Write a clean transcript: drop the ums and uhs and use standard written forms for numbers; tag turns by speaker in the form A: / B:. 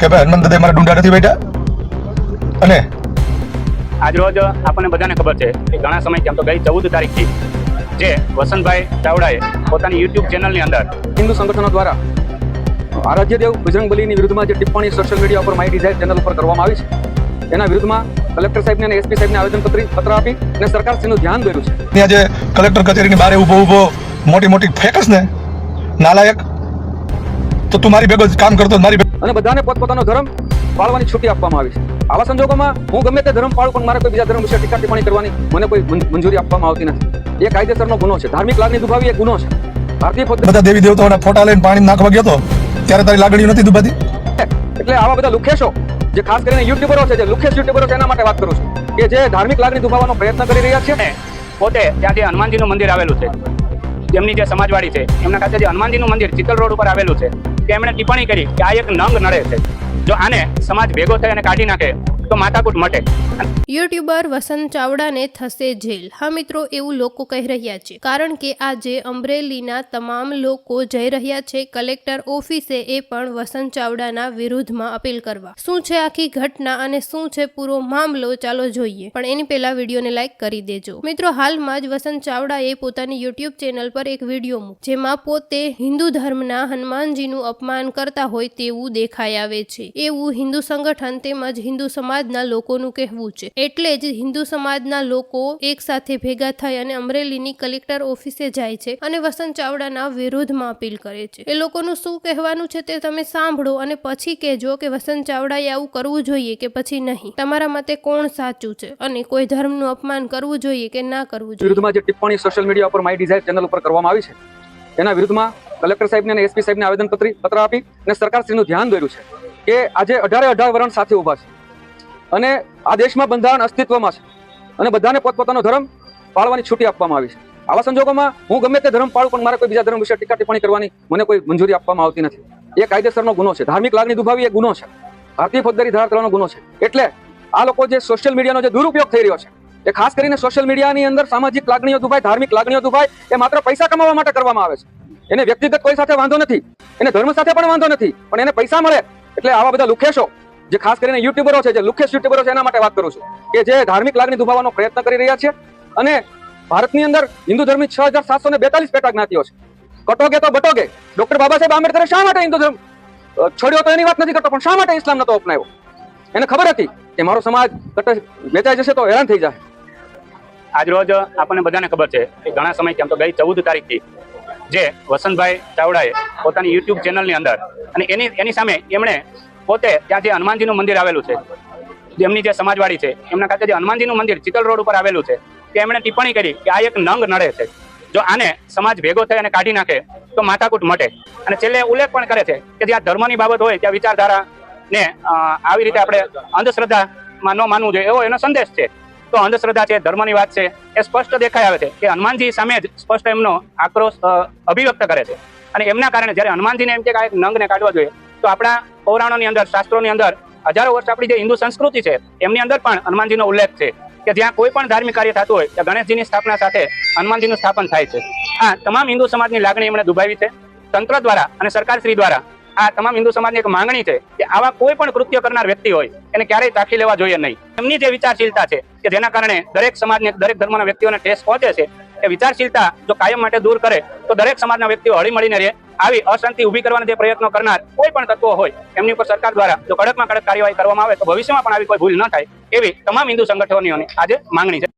A: કે ભાઈ હનુમાન દાદા મારા ડુંડા નથી બેઠા? અને
B: આજરોજ આપણને બધાને ખબર છે કે ઘણા સમયથી આમ તો ગઈ 14 તારીખથી જે વસંતભાઈ ચાવડાએ પોતાની યુટ્યુબ ચેનલની અંદર
C: હિન્દુ સંગઠનો દ્વારા આરાધ્યદેવ બજરંગબલીની વિરુદ્ધમાં જે ટિપ્પણી સોશિયલ મીડિયા ઉપર માય ડિઝાયર ચેનલ ઉપર કરવામાં આવી છે એના વિરુદ્ધમાં કલેક્ટર સાહેબને અને એસપી સાહેબને આવેદનપત્ર આપી અને સરકારશ્રીનું ધ્યાન દોર્યું છે.
A: ત્યાં જે કલેક્ટર કચેરીની બહાર ઊભો મોટી મોટી ફેંકસ ને નાલાયક, તો તું મારી ભેગો કામ કરતો મારી
C: અને બધાને પોતપોતાનો ધર્મ પાળવાની છૂટી આપવામાં આવી છે. આવા સંજોગોમાં હું ગમે તે ધર્મ પાળું પણ મારે કોઈ બીજા ધર્મ વિશે ટીકા ટિપ્પણી કરવાની મને કોઈ મંજૂરી આપવામાં આવતી નથી. એ કાયદેસરનો ગુનો છે. ધાર્મિક લાગણી દુભાવી એ ગુનો છે. ભારતીય
A: બધા દેવી દેવતાઓના ફોટા લઈને પાણી નાખવા ગયો તો ત્યારે તારી લાગણી નથી દુભાતી?
C: એટલે આવા બધા લુખેશો જે ખાસ કરીને યુટ્યુબરો છે, જે લુખેશ યુટ્યુબરો છે, એના માટે વાત કરું છું કે જે ધાર્મિક લાગણી દુભાવવાનો પ્રયત્ન કરી રહ્યા છે.
B: અને પોતે ત્યાં જે હનુમાનજીનું મંદિર આવેલું છે, જેમની જે સમાજવાડી છે એમના ખાતે જે હનુમાનજીનું મંદિર ચિત્તલ રોડ ઉપર આવેલું છે, કે એમણે ટિપ્પણી કરી કે આ એક નંગ નડે છે, જો આને સમાજ ભેગો થઈ અને કાઢી નાખે તો માથાકૂટ મટે.
D: યુટ્યુબર વસંત ચાવડાને થશે જેલ. હા મિત્રો, એવું લોકો કહી રહ્યા છે, કારણ કે આજે અમરેલીના તમામ લોકો જઈ રહ્યા છે કલેક્ટર ઓફિસે એ પણ વસંત ચાવડાના વિરુદ્ધમાં અપીલ કરવા. શું છે આખી ઘટના અને શું છે પૂરો મામલો, ચાલો જોઈએ. પણ એની પહેલા વિડીયોને લાઈક કરી દેજો. મિત્રો, હાલમાં જ વસંત ચાવડાએ પોતાની યુટ્યુબ ચેનલ પર એક વિડીયો મૂક્યો જેમાં પોતે હિન્દુ ધર્મના હનુમાનજીનું અપમાન કરતા હોય તેવું દેખાઈ આવે છે. એવું હિન્દુ સંગઠન તેમજ હિન્દુ સમાજના લોકોનું કહેવું છે. એટલે જ હિન્દુ સમાજના લોકો એક સાથે ભેગા થઈ અને અમરેલીની કલેક્ટર ઓફિસે જાય છે અને વસંત ચાવડાના વિરુદ્ધમાં અપીલ કરે છે. એ લોકોનું શું કહેવાનું છે તે તમે સાંભળો અને પછી કહેજો કે વસંત ચાવડાએ આવું કરવું જોઈએ કે પછી નહીં. તમારા મતે કોણ સાચું છે અને કોઈ ધર્મનું અપમાન કરવું જોઈએ કે ના કરવું જોઈએ?
C: વિરુદ્ધમાં જે ટિપ્પણી સોશિયલ મીડિયા ઉપર માય ડિઝાયર ચેનલ ઉપર કરવામાં આવી છે એના વિરુદ્ધમાં કલેક્ટર સાહેબને અને એસપી સાહેબને આવેદનપત્ર આપી અને સરકારશ્રીનું ધ્યાન દોર્યું છે કે આજે 18 વરણ સાથે ઊભા છે અને આ દેશમાં બંધારણ અસ્તિત્વમાં છે અને બધાને પોતપોતાનો ધર્મ પાળવાની છૂટી આપવામાં આવી છે. આવા સંજોગોમાં હું ગમે તે ધર્મ પાળું પણ મારે કોઈ બીજા ધર્મ વિશે ટીકા ટિપ્પણી કરવાની મને કોઈ મંજૂરી આપવામાં આવતી નથી. એ કાયદેસરનો ગુનો છે. ધાર્મિક લાગણી દુભાવી એ ગુનો છે. ભારતીય ફોજદારી ધારા કરવાનો ગુનો છે. એટલે આ લોકો જે સોશિયલ મીડિયાનો જે દુરુપયોગ થઈ રહ્યો છે એ ખાસ કરીને સોશિયલ મીડિયાની અંદર સામાજિક લાગણીઓ દુભાય, ધાર્મિક લાગણીઓ દુભાય, એ માત્ર પૈસા કમાવા માટે કરવામાં આવે છે. એને વ્યક્તિગત કોઈ સાથે વાંધો નથી, એને ધર્મ સાથે પણ વાંધો નથી, પણ એને પૈસા મળે એટલે આવા બધા લુખેશો જે ખાસ કરીને યુટ્યુબરો છે, જે લુખેશ યુટ્યુબરો છે, એના માટે વાત કરું છું કે જે ધાર્મિક લાગણી દુભાવવાનો પ્રયત્ન કરી રહ્યા છે. અને ભારતની અંદર હિન્દુ ધર્મની 6742 પેટા જ્ઞાતિઓ છે. કટોગે તો બટોગે. ડોક્ટર બાબા સાહેબ આંબેડકરે શા માટે હિન્દુ ધર્મ છોડ્યો તો એની વાત નથી કરતો, પણ શા માટે ઇસ્લામ નતો અપનાવ્યો? એને ખબર હતી કે મારો સમાજ વેચાઈ જશે તો હેરાન થઈ જાય.
B: આજરોજ આપણને બધાને ખબર છે કે ઘણા સમયથી આમ તો ગઈ 14 તારીખથી જે વસંતભાઈ ચાવડાએ પોતાની યુટ્યુબ ચેનલની અંદર અને એની સામે એમણે પોતે ત્યાં જે હનુમાનજીનું મંદિર આવેલું છે, જેમની જે સમાજવાડી છે એમના ખાતે જે હનુમાનજીનું મંદિર ચિત્તલ રોડ ઉપર આવેલું છે, કે એમણે ટિપ્પણી કરી કે આ એક નંગ નડે છે, જો આને સમાજ ભેગો થઈ અને કાઢી નાખે તો માથાકૂટ મટે. અને છેલ્લે ઉલ્લેખ પણ કરે છે કે જ્યાં ધર્મની બાબત હોય ત્યાં વિચારધારાને આવી રીતે આપણે અંધશ્રદ્ધામાં ન માનવું જોઈએ એવો એનો સંદેશ છે. તો અંધશ્રદ્ધા છે, ધર્મની વાત છે, એ સ્પષ્ટ દેખાઈ આવે છે કે હનુમાનજી સામે જ સ્પષ્ટ એમનો આક્રોશ અભિવ્યક્ત કરે છે. અને એમના કારણે જ્યારે હનુમાનજીને એમ કે આ એક નંગને કાઢવા જોઈએ, તો આપણા પૌરાણોની અંદર, શાસ્ત્રોની અંદર હજારો વર્ષ આપણી જે હિન્દુ સંસ્કૃતિ છે એમની અંદર પણ હનુમાનજીનો ઉલ્લેખ છે કે જ્યાં કોઈ પણ ધાર્મિક કાર્ય થતું હોય ત્યાં ગણેશજીની સ્થાપના સાથે હનુમાનજીનું સ્થાપન થાય છે. આ તમામ હિન્દુ સમાજની લાગણી એમણે દુભાવી છે. તંત્ર દ્વારા અને સરકારશ્રી દ્વારા આ તમામ હિન્દુ સમાજની એક માંગણી છે કે આવા કોઈ પણ કૃત્ય કરનાર વ્યક્તિ હોય એને ક્યારેય તાકી લેવા જોઈએ નહીં. એમની જે વિચારશીલતા છે કે જેના કારણે દરેક સમાજને, દરેક ધર્મના વ્યક્તિઓને ઠેસ પહોંચે છે, એ વિચારશીલતા જો કાયમ માટે દૂર કરે તો દરેક સમાજના વ્યક્તિઓ હળી મળીને રહે. આવી અશાંતિ ઊભી કરવાના જે પ્રયત્નો કરનાર કોઈ પણ તત્વો હોય એમની ઉપર સરકાર દ્વારા જો કડકમાં કડક કાર્યવાહી કરવામાં આવે તો ભવિષ્યમાં પણ આવી કોઈ ભૂલ ન થાય એવી તમામ હિન્દુ સંગઠનોની આજે માંગણી છે.